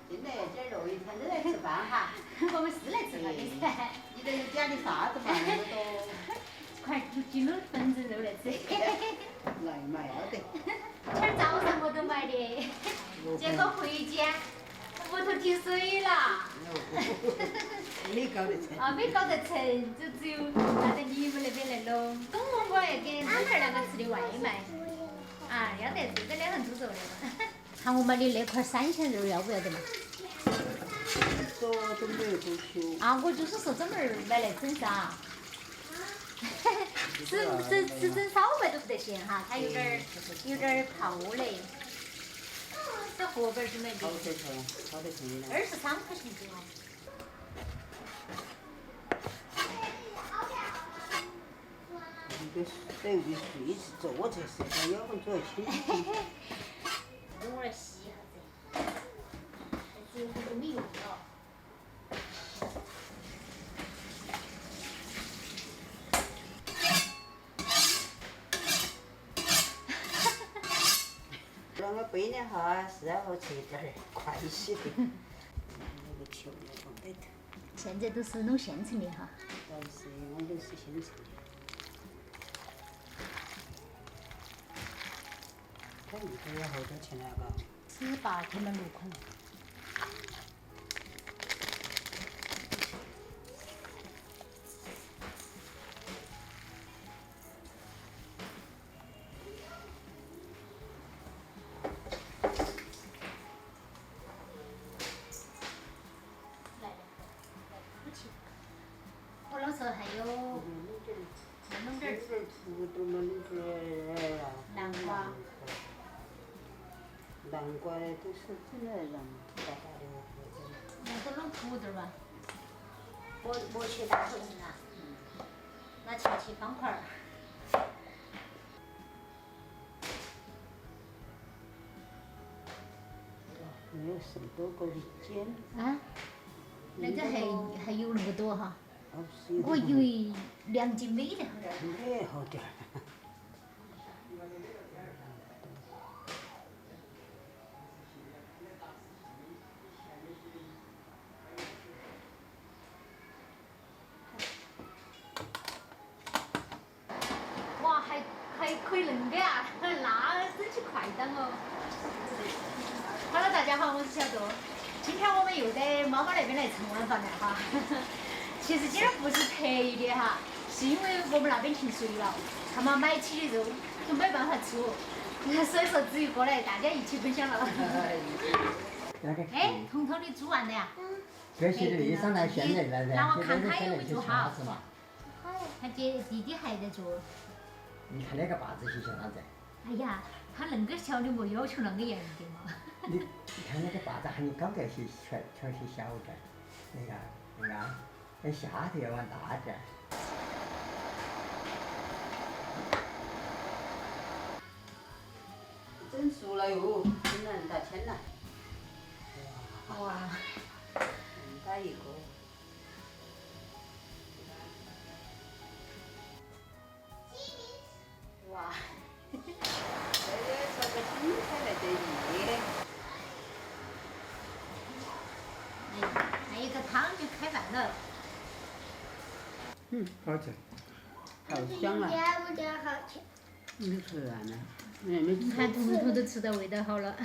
进来，今儿乐一天都来吃饭哈。我们是来吃饭的噻。你这家的啥子嘛？那么多。快几篓粉子肉来吃。来嘛要得。今儿早上我都买的，结果回家屋头停水了。没搞得成。啊，没搞得成，就只有拿到你们那边来弄。中午我要给女孩两个吃的外卖。啊，要得，这个2份猪肉的嘛。看我买的那块3鲜肉要不要得嘛？说都没有多修。啊，我就是说专门买来整噻。吃整烧麦都不得行哈，它有点泡嘞。这荷包是买的。好得成，好得成的。23块钱一斤哦。一个等于睡是坐着吃，它要不主要轻。等会儿洗一下子，这个都没用了。让我背两下，然后切点儿快些的。那个球要放里头。现在都是弄现成的哈。都是，我都是现成的。这一个要好多钱了吧？18天的6块。我那时候还有弄点儿南瓜。南瓜都是真的让大大的那都弄土豆吧，磨切大头成啊，拿切方块儿。没有剩多个的尖。啊？那个还有那么多哈？我我以为2斤美的好点儿。美好点儿。哇，还可以恁个啊？那真是快档哦！Hello， 大家好，我是小杜。今天我们又在妈妈那边来吃晚饭了哈。其实今儿不是特意的哈，是因为我们那边停水了，他们买起的肉都没办法煮，所以说只有过来大家一起分享了。哎，彤彤你煮完了呀？这些的上来现在来让我看他有没有煮好。是嘛？他弟弟还在做。你看那个把子就像啥子？哎呀，他恁个小的没要求那个严的嘛。你看那个把子喊你搞点些全些小点，那个，那下头要往大点。整熟了哟，真难打天了。哇！打一个。哇！这个说个青菜来得意。还有一个汤就开饭了。好吃。好香啊！我觉得好吃。你吃完了？没吃。你看彤彤都吃到味道好了。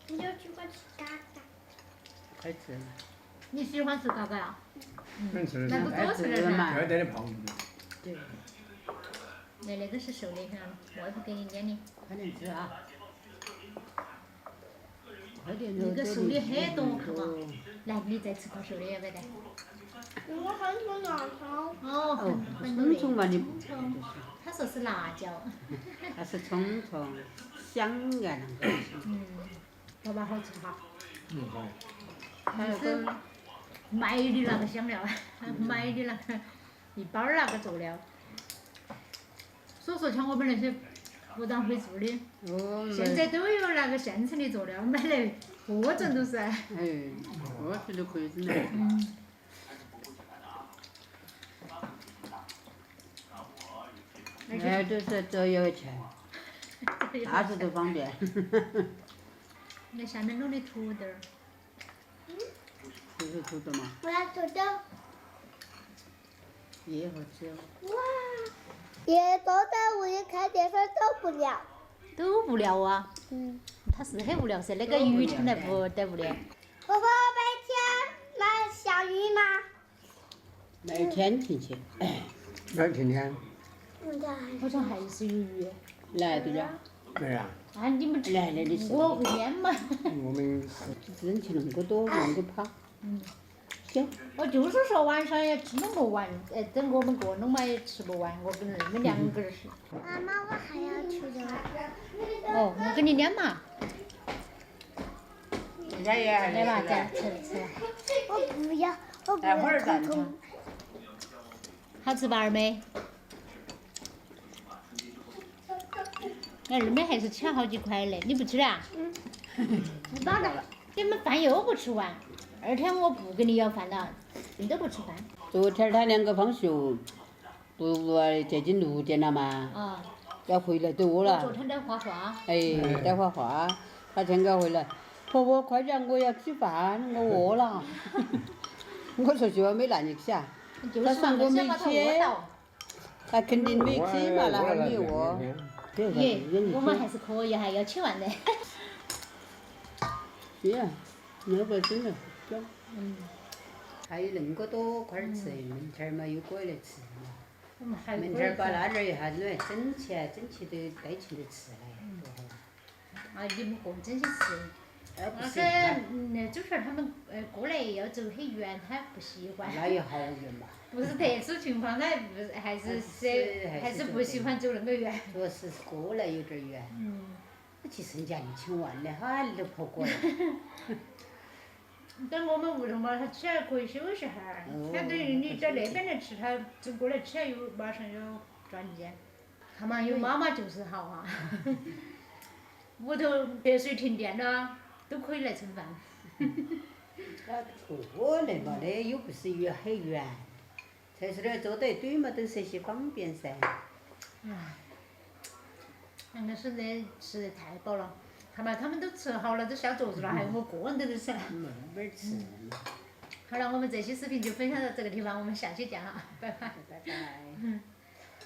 你就喜欢吃嘎嘎。快吃了。你喜欢吃嘎嘎呀？能吃那就多吃点噻。这点的胖。对。那个是瘦的很，外婆给你捏的。快点吃啊！快点。那个瘦的很多，看嘛。来，你再吃块瘦的要不要得？我很喜欢辣椒。哦，葱葱嘛你。他说是辣椒。它是葱葱，香啊那个。爸爸好吃哈。好。还有个买的那个香料，买的那个一包儿那个佐料。所以说像我们那些不大会做的，现在都有那个现成的佐料，买来各种都是。哎，我觉得可以整来。哎，都是都要钱。到处都方便。那下面弄的土豆儿，就是土豆嘛，我要土豆。也好吃哦。哇！也都在屋里看电视都不了。都无聊啊。嗯。他是很无聊噻，那个鱼从来不得无聊。婆婆白天买下雨吗？那天进去，哪儿今天？我家好像还是有鱼。来对呀，没啊，啊，你们来那里是。我会腌嘛。我们人去恁个多，恁个跑。嗯。行。我就是说晚上也吃弄不完，等我们过弄嘛也吃不完，我跟你们2个人吃。妈妈，我还要吃的。哦，我给你两嘛。人家也还来吧，在再吃。我不要，我不待会儿要再彤彤。好吃吧，二妹？二妹还是抢好几块嘞，你不吃了啊？不饱了。你们饭又不吃完，2天我不跟你要饭了，你都不吃饭。昨天他2个放学，不接近6点了嘛，啊。要回来多我了。昨天在画画。哎，在画画，他天个回来，婆婆快点，我要吃饭，我饿了。我说就没让你吃啊，就是嘛，我想把他饿到。他肯定没吃嘛，那还没饿。耶，我们还是可以哈，要吃完的。是啊，那个真的香。嗯。还有恁个多块儿吃，明天儿嘛又过来吃嘛。我们还明天儿把那点儿一下子来整起来，整起都带起来吃嘞。啊，你们过整些吃。不是，那个那主持人他们过来要走很远，他不喜欢。那也好远嘛。不是特殊情况，他不是还是不喜欢走那么远。主要是过来有点儿远。嗯。其实人家2000万的，哈，你都跑过来。等我们屋头嘛，他起来可以休息下儿。他等于你在那边来吃，他走过来起来又马上要转机。看嘛，有妈妈就是好啊。屋头别墅停电了，都可以来蹭饭。那可能嘛，那又不是远很远，才是那坐得一堆嘛，都是些方便噻。唉，那个实在吃得太饱了，看嘛，他们都吃好了，都下桌子了，还有我个人在这吃。没儿吃。好了，我们这期视频就分享到这个地方，我们下期见哈，拜拜。拜拜。